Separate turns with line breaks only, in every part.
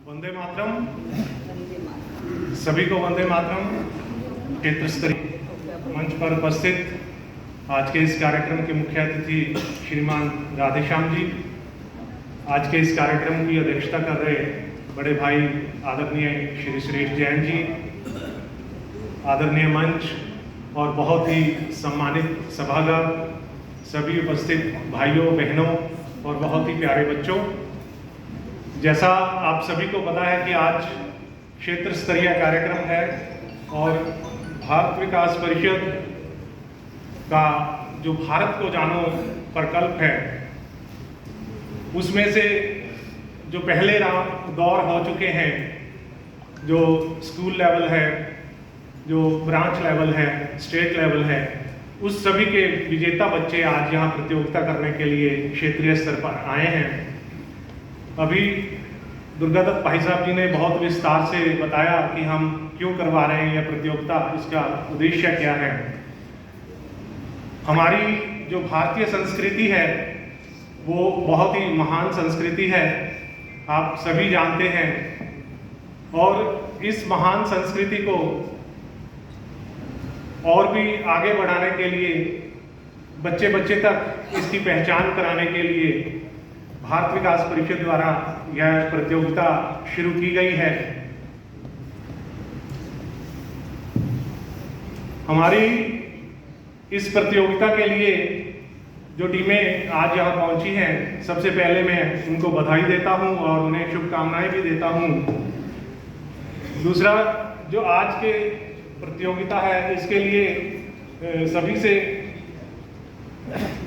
वंदे मातरम। सभी को वंदे मातरम। क्षेत्र स्तरीय मंच पर उपस्थित आज के इस कार्यक्रम के मुख्य अतिथि श्रीमान राधेश्याम जी, आज के इस कार्यक्रम की अध्यक्षता कर रहे बड़े भाई आदरणीय श्री श्रेष्ठ जैन जी, आदरणीय मंच और बहुत ही सम्मानित सभागार, सभी उपस्थित भाइयों बहनों और बहुत ही प्यारे बच्चों, जैसा आप सभी को पता है कि आज क्षेत्र स्तरीय कार्यक्रम है और भारत विकास परिषद का जो भारत को जानो प्रकल्प है, उसमें से जो पहले दौर हो चुके हैं, जो स्कूल लेवल है, जो ब्रांच लेवल है, स्टेट लेवल है, उस सभी के विजेता बच्चे आज यहाँ प्रतियोगिता करने के लिए क्षेत्रीय स्तर पर आए हैं। अभी दुर्गादत्त भाई साहब जी ने बहुत विस्तार से बताया कि हम क्यों करवा रहे हैं यह प्रतियोगिता, इसका उद्देश्य क्या है। हमारी जो भारतीय संस्कृति है वो बहुत ही महान संस्कृति है, आप सभी जानते हैं, और इस महान संस्कृति को और भी आगे बढ़ाने के लिए, बच्चे बच्चे तक इसकी पहचान कराने के लिए भारत विकास परिषद द्वारा यह प्रतियोगिता शुरू की गई है। हमारी इस प्रतियोगिता के लिए जो टीमें आज यहाँ पहुंची हैं, सबसे पहले मैं उनको बधाई देता हूं और उन्हें शुभकामनाएं भी देता हूं। दूसरा, जो आज के प्रतियोगिता है, इसके लिए सभी से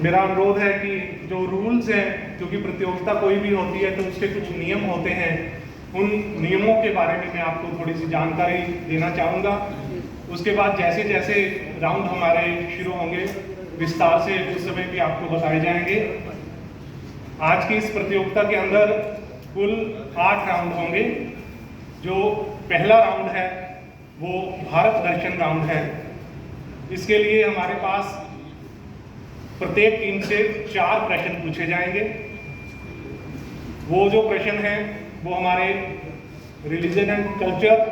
मेरा अनुरोध है कि जो रूल्स हैं, क्योंकि प्रतियोगिता कोई भी होती है तो उसके कुछ नियम होते हैं, उन नियमों के बारे में मैं आपको थोड़ी सी जानकारी देना चाहूँगा। उसके बाद जैसे जैसे राउंड हमारे शुरू होंगे विस्तार से उस समय भी आपको बताए जाएंगे। आज की इस प्रतियोगिता के अंदर कुल 8 राउंड होंगे। जो पहला राउंड है वो भारत दर्शन राउंड है। इसके लिए हमारे पास प्रत्येक टीम से 4 प्रश्न पूछे जाएंगे। वो जो प्रश्न हैं वो हमारे religion and culture,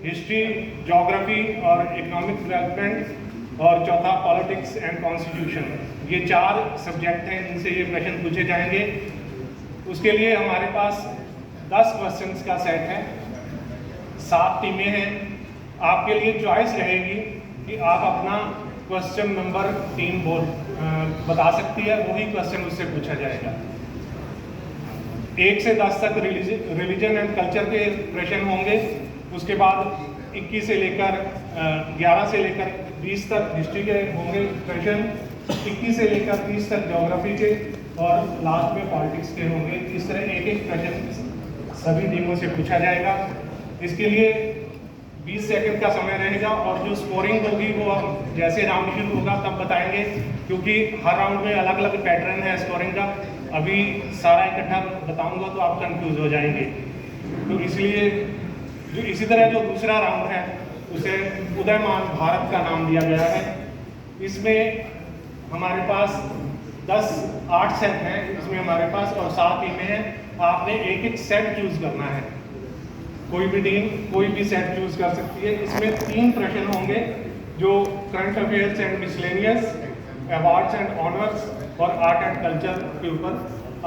history, geography और इकोनॉमिक डेवलपमेंट, और चौथा पॉलिटिक्स एंड कॉन्स्टिट्यूशन, ये 4 सब्जेक्ट हैं जिनसे ये प्रश्न पूछे जाएंगे। उसके लिए हमारे पास 10 क्वेश्चंस का सेट है, 7 टीमें हैं। आपके लिए चॉइस रहेगी कि आप अपना क्वेश्चन नंबर 3 बता सकती है, वही क्वेश्चन उससे पूछा जाएगा। 1 से 10 तक रिलीजन एंड कल्चर के प्रश्न होंगे। उसके बाद 21 से लेकर 11 से लेकर 20 तक हिस्ट्री के होंगे प्रश्न, 21 से लेकर 30 तक ज्योग्राफी के, और लास्ट में पॉलिटिक्स के होंगे। इस तरह एक प्रश्न सभी टीमों से पूछा जाएगा। इसके लिए 20 सेकंड का समय रहेगा, और जो स्कोरिंग होगी वो हम जैसे राउंड शुरू होगा तब बताएंगे, क्योंकि हर राउंड में अलग अलग पैटर्न है स्कोरिंग का। अभी सारा इकट्ठा बताऊंगा तो आप कंफ्यूज हो जाएंगे, तो इसलिए इसी तरह जो दूसरा राउंड है उसे उदयमान भारत का नाम दिया गया है। इसमें हमारे पास 8 सेट हैं इसमें हमारे पास, और 7 टीमें हैं। आपने एक सेट चूज करना है, कोई भी टीम कोई भी सेट चूज कर सकती है। इसमें 3 प्रश्न होंगे जो current affairs and miscellaneous, awards and honours और आर्ट एंड कल्चर के ऊपर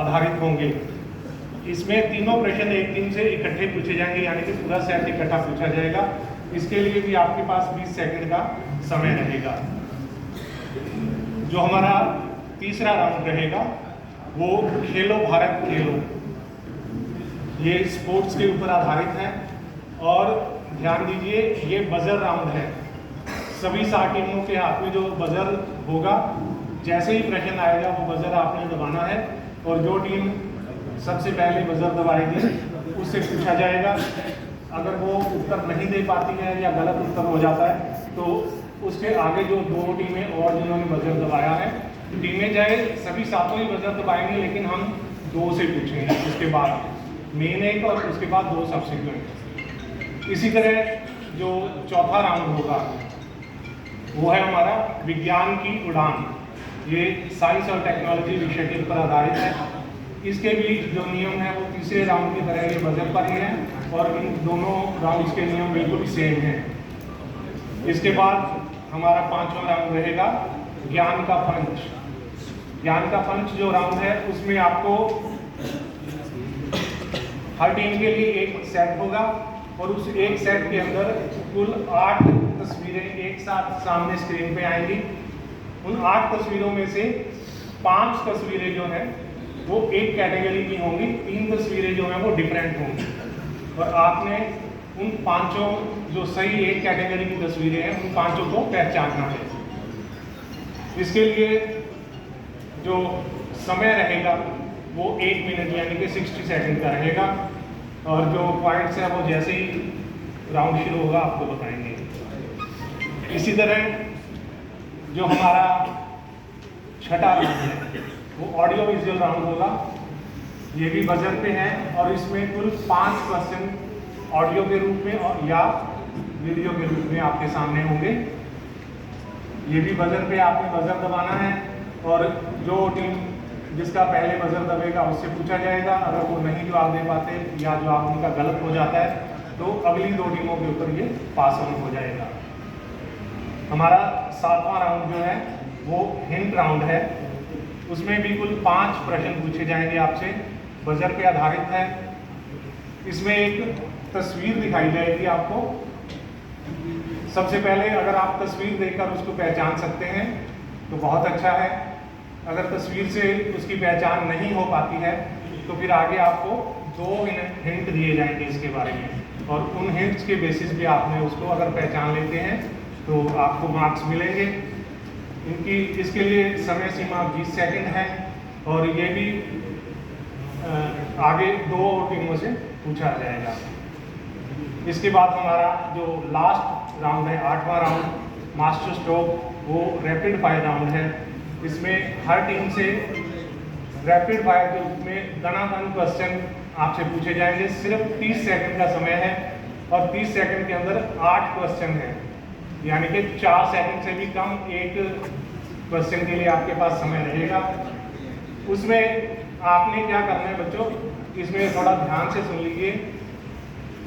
आधारित होंगे। इसमें तीनों प्रश्न एक टीम से इकट्ठे पूछे जाएंगे, यानी कि पूरा सेट इकट्ठा पूछा जाएगा। इसके लिए भी आपके पास 20 सेकंड का समय रहेगा। जो हमारा तीसरा राउंड रहेगा वो खेलो भारत खेलो, ये स्पोर्ट्स के ऊपर आधारित है। और ध्यान दीजिए, ये बजर राउंड है। सभी 7 टीमों के हाथ में जो बजर होगा, जैसे ही प्रश्न आएगा वो बजर आपने दबाना है, और जो टीम सबसे पहले बजर दबाएगी उससे पूछा जाएगा। अगर वो उत्तर नहीं दे पाती है या गलत उत्तर हो जाता है तो उसके आगे जो 2 टीमें और जिन्होंने बजर दबाया है, टीमें चाहे सभी 7 ही बजर दबाएंगे, लेकिन हम 2 से पूछेंगे, उसके बाद मेन एक और उसके बाद 2 सब्सिक्वेंट। इसी तरह जो चौथा राउंड होगा वो है हमारा विज्ञान की उड़ान। ये साइंस और टेक्नोलॉजी विषय के ऊपर आधारित है। इसके भी जो नियम है वो तीसरे राउंड की तरह ये बजट पर ही है। और इन दोनों राउंड्स के नियम बिल्कुल सेम हैं। इसके बाद हमारा 5वां राउंड रहेगा ज्ञान का पंच। ज्ञान का पंच जो राउंड है उसमें आपको हर टीम के लिए एक सेट होगा और उस एक सेट के अंदर कुल 8 तस्वीरें एक साथ सामने स्क्रीन पे आएंगी। उन 8 तस्वीरों में से 5 तस्वीरें जो हैं वो एक कैटेगरी की होंगी, 3 तस्वीरें जो हैं वो डिफरेंट होंगी और आपने उन 5 जो सही एक कैटेगरी की तस्वीरें हैं उन 5 को पहचानना है। इसके लिए जो समय रहेगा वो 1 मिनट यानी कि 60 सेकंड का रहेगा और जो पॉइंट्स हैं वो जैसे ही राउंड शुरू होगा आपको बताएंगे। इसी तरह जो हमारा छठा राउंड है वो ऑडियो विजुअल राउंड होगा। ये भी बजर पे है और इसमें कुल 5 क्वेश्चन ऑडियो के रूप में और या वीडियो के रूप में आपके सामने होंगे। ये भी बजर पे आपने बजर दबाना है और जो टीम जिसका पहले बजर दबेगा उससे पूछा जाएगा। अगर वो नहीं जवाब दे पाते या जवाब उनका गलत हो जाता है तो अगली 2 टीमों के ऊपर ये पास ऑन हो जाएगा। हमारा 7वां राउंड जो है वो हिंट राउंड है। उसमें भी कुल 5 प्रश्न पूछे जाएंगे आपसे, बजर पे आधारित है। इसमें एक तस्वीर दिखाई जाएगी आपको। सबसे पहले अगर आप तस्वीर देखकर उसको पहचान सकते हैं तो बहुत अच्छा है। अगर तस्वीर से उसकी पहचान नहीं हो पाती है तो फिर आगे आपको 2 हिंट दिए जाएंगे इसके बारे में और उन हिंट्स के बेसिस पे आपने उसको अगर पहचान लेते हैं तो आपको मार्क्स मिलेंगे। इनकी इसके लिए समय सीमा 20 सेकंड है और ये भी आगे 2 टीमों से पूछा जाएगा। इसके बाद हमारा जो लास्ट राउंड है 8वां राउंड मास्टर स्ट्रोक, वो रैपिड फायर राउंड है। इसमें हर टीम से रैपिड फायर के रूप में दनादन क्वेश्चन आपसे पूछे जाएंगे। सिर्फ 30 सेकंड का समय है और 30 सेकंड के अंदर 8 क्वेश्चन हैं, यानी कि 4 सेकंड से भी कम एक क्वेश्चन के लिए आपके पास समय रहेगा। उसमें आपने क्या करना है बच्चों, इसमें थोड़ा ध्यान से सुन लीजिए।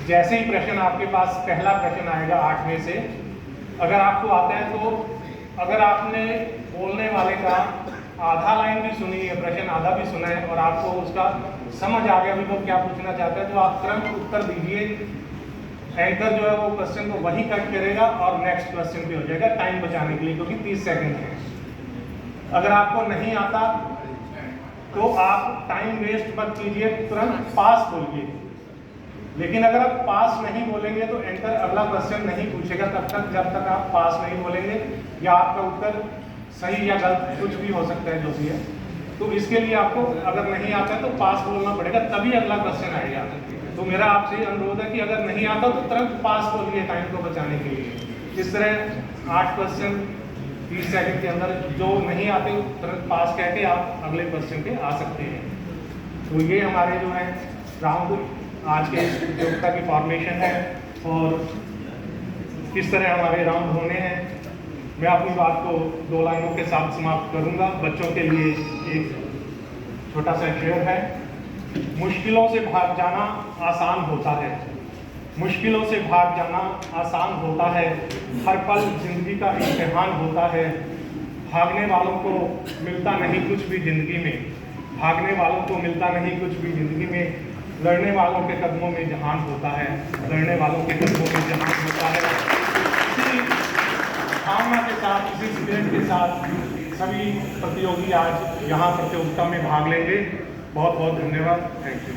जैसे ही प्रश्न आपके पास पहला प्रश्न आएगा 8 में से, अगर आपको आता है तो अगर आपने बोलने वाले का आधा लाइन भी सुनी है, प्रश्न आधा भी सुना है और आपको उसका समझ आ गया भी वो क्या पूछना चाहता है तो आप तुरंत उत्तर दीजिए। एंकर जो है वो क्वेश्चन को वही कट करेगा और नेक्स्ट क्वेश्चन पे हो जाएगा टाइम बचाने के लिए, क्योंकि 30 सेकंड है। अगर आपको नहीं आता तो आप टाइम वेस्ट मत कीजिए, तुरंत पास बोलिए। लेकिन अगर आप पास नहीं बोलेंगे तो एंकर अगला क्वेश्चन नहीं पूछेगा तब तक जब तक आप पास नहीं बोलेंगे या आपका उत्तर सही या गलत कुछ भी हो सकता है जो भी है। तो इसके लिए आपको अगर नहीं आता है तो पास बोलना पड़ेगा, तभी अगला क्वेश्चन आएगा। तो मेरा आपसे अनुरोध है कि अगर नहीं आता तो तुरंत पास बोलिए टाइम को बचाने के लिए। इस तरह 8 क्वेश्चन 30 सेकंड के अंदर, जो नहीं आते तुरंत पास कह के आप अगले क्वेश्चन पे आ सकते हैं। तो ये हमारे जो है राउंड आज के प्रतियोगिता की फॉर्मेशन है और किस तरह हमारे राउंड होने हैं। मैं अपनी बात को 2 लाइनों के साथ समाप्त करूंगा। बच्चों के लिए एक छोटा सा शेर है। मुश्किलों से भाग जाना आसान होता है, मुश्किलों से भाग जाना आसान होता है, हर पल जिंदगी का इम्तिहान होता है। भागने वालों को मिलता नहीं कुछ भी जिंदगी में, भागने वालों को मिलता नहीं कुछ भी जिंदगी में, लड़ने वालों के कदमों में जहान होता है, लड़ने वालों के कदमों में जहान होता है। इसी भावना के साथ, इसी स्पिरिट के साथ सभी प्रतियोगी आज यहाँ प्रतियोगिता में भाग लेंगे। बहुत बहुत धन्यवाद। Thank you.